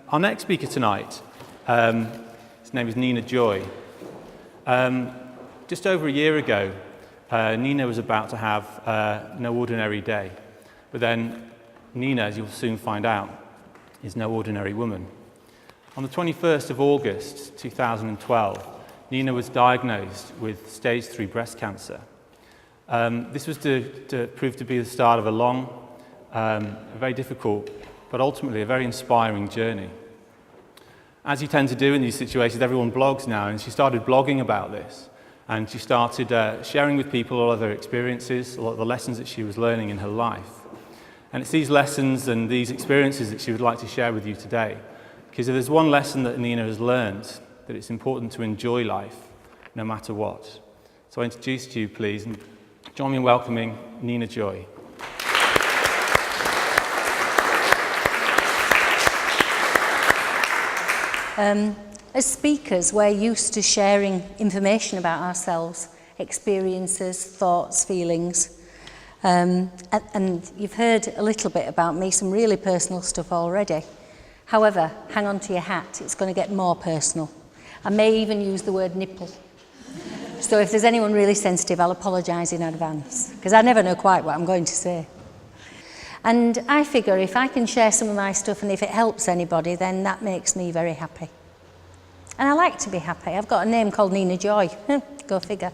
Our next speaker tonight, his name is Nina Joy. Just over a year ago, Nina was about to have no ordinary day. But then Nina, as you'll soon find out, is no ordinary woman. On the 21st of August 2012, Nina was diagnosed with stage 3 breast cancer. This was to prove to be the start of a long, very difficult, but ultimately a very inspiring journey. As you tend to do in these situations, everyone blogs now, and she started blogging about this. And she started sharing with people all of her experiences, a lot of the lessons that she was learning in her life. And it's these lessons and these experiences that she would like to share with you today. Because if there's one lesson that Nina has learned, that it's important to enjoy life, no matter what. So I introduce to you, please, and join me in welcoming Nina Joy. As speakers, we're used to sharing information about ourselves, experiences, thoughts, feelings. And you've heard a little bit about me, some really personal stuff already. However, hang on to your hat, it's going to get more personal. I may even use the word nipple. So if there's anyone really sensitive, I'll apologise in advance, because I never know quite what I'm going to say. And I figure if I can share some of my stuff and if it helps anybody, then that makes me very happy. And I like to be happy. I've got a name called Nina Joy. Go figure.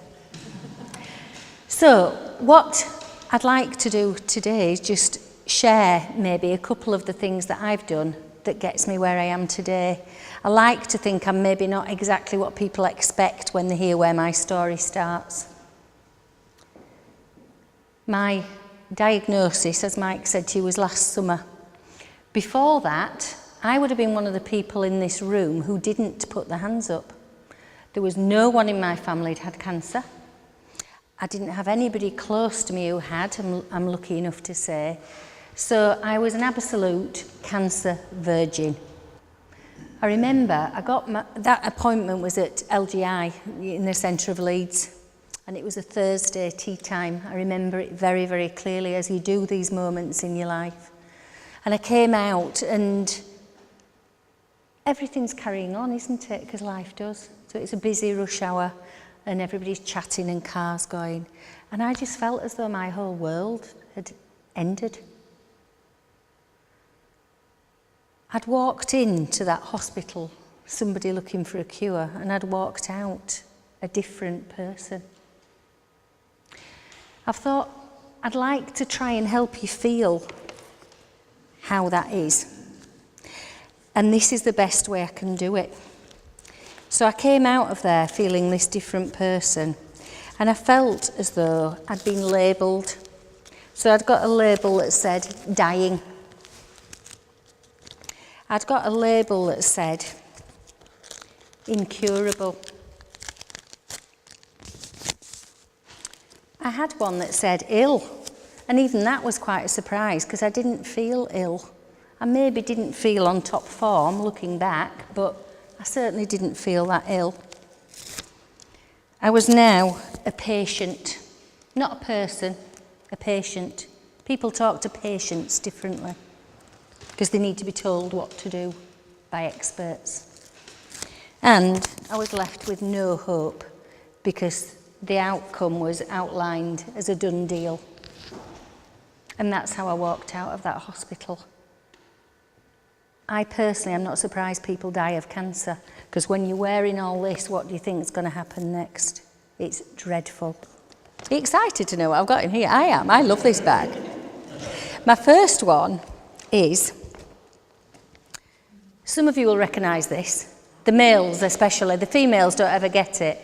So what I'd like to do today is just share maybe a couple of the things that I've done that gets me where I am today. I like to think I'm maybe not exactly what people expect when they hear where my story starts. My diagnosis, as Mike said to you, was last summer. Before that, I would have been one of the people in this room who didn't put their hands up. There was no one in my family who'd had cancer. I didn't have anybody close to me who had, I'm lucky enough to say. So I was an absolute cancer virgin. I remember that appointment was at LGI in the centre of Leeds. And it was a Thursday tea time. I remember it very, very clearly, as you do these moments in your life. And I came out and everything's carrying on, isn't it? Because life does. So it's a busy rush hour and everybody's chatting and cars going. And I just felt as though my whole world had ended. I'd walked into that hospital, somebody looking for a cure, and I'd walked out a different person. I've thought I'd like to try and help you feel how that is. And this is the best way I can do it. So I came out of there feeling this different person, and I felt as though I'd been labelled. So I'd got a label that said dying. I'd got a label that said incurable. I had one that said ill, and even that was quite a surprise because I didn't feel ill. I maybe didn't feel on top form looking back, but I certainly didn't feel that ill. I was now a patient, not a person, a patient. People talk to patients differently because they need to be told what to do by experts. And I was left with no hope because the outcome was outlined as a done deal. And that's how I walked out of that hospital. I personally am not surprised people die of cancer, because when you're wearing all this, what do you think is going to happen next? It's dreadful. Are you excited to know what I've got in here? I am. I love this bag. My first one is, some of you will recognise this. The males especially, the females don't ever get it.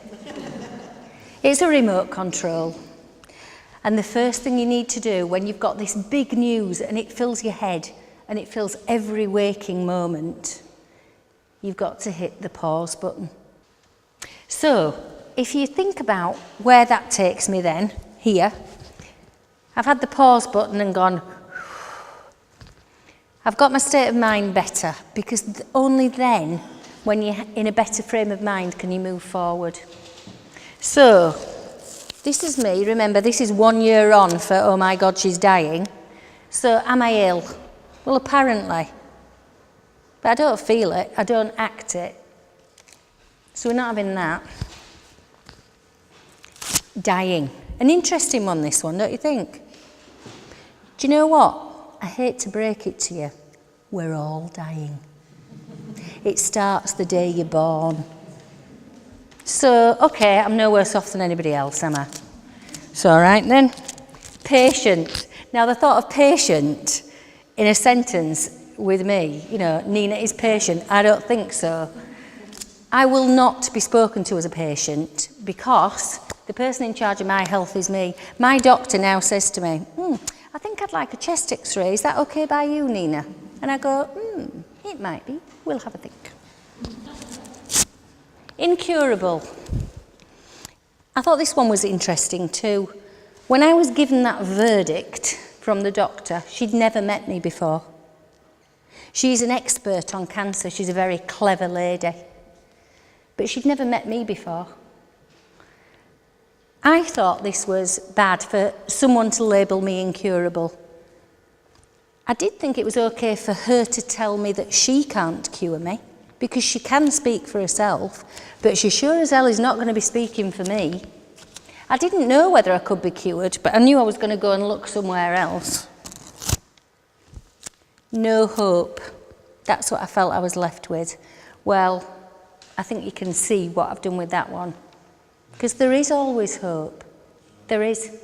It's a remote control. And the first thing you need to do when you've got this big news and it fills your head and it fills every waking moment, you've got to hit the pause button. So, if you think about where that takes me then, here, I've had the pause button and gone, I've got my state of mind better, because only then, when you're in a better frame of mind, can you move forward. So, this is me. Remember, this is 1 year on for, oh my God, she's dying. So, am I ill? Well, apparently. But I don't feel it, I don't act it. So we're not having that. Dying. An interesting one, this one, don't you think? Do you know what? I hate to break it to you. We're all dying. It starts the day you're born. So, okay, I'm no worse off than anybody else, am I? So, all right then. Patient. Now, the thought of patient in a sentence with me, you know, Nina is patient, I don't think so. I will not be spoken to as a patient because the person in charge of my health is me. My doctor now says to me, I think I'd like a chest x-ray. Is that okay by you, Nina? And I go, it might be. We'll have a think. Incurable. I thought this one was interesting too. When I was given that verdict from the doctor, she'd never met me before. She's an expert on cancer. She's a very clever lady. But she'd never met me before. I thought this was bad for someone to label me incurable. I did think it was okay for her to tell me that she can't cure me, because she can speak for herself, but she sure as hell is not going to be speaking for me. I didn't know whether I could be cured, but I knew I was going to go and look somewhere else. No hope. That's what I felt I was left with. Well, I think you can see what I've done with that one. Because there is always hope. There is.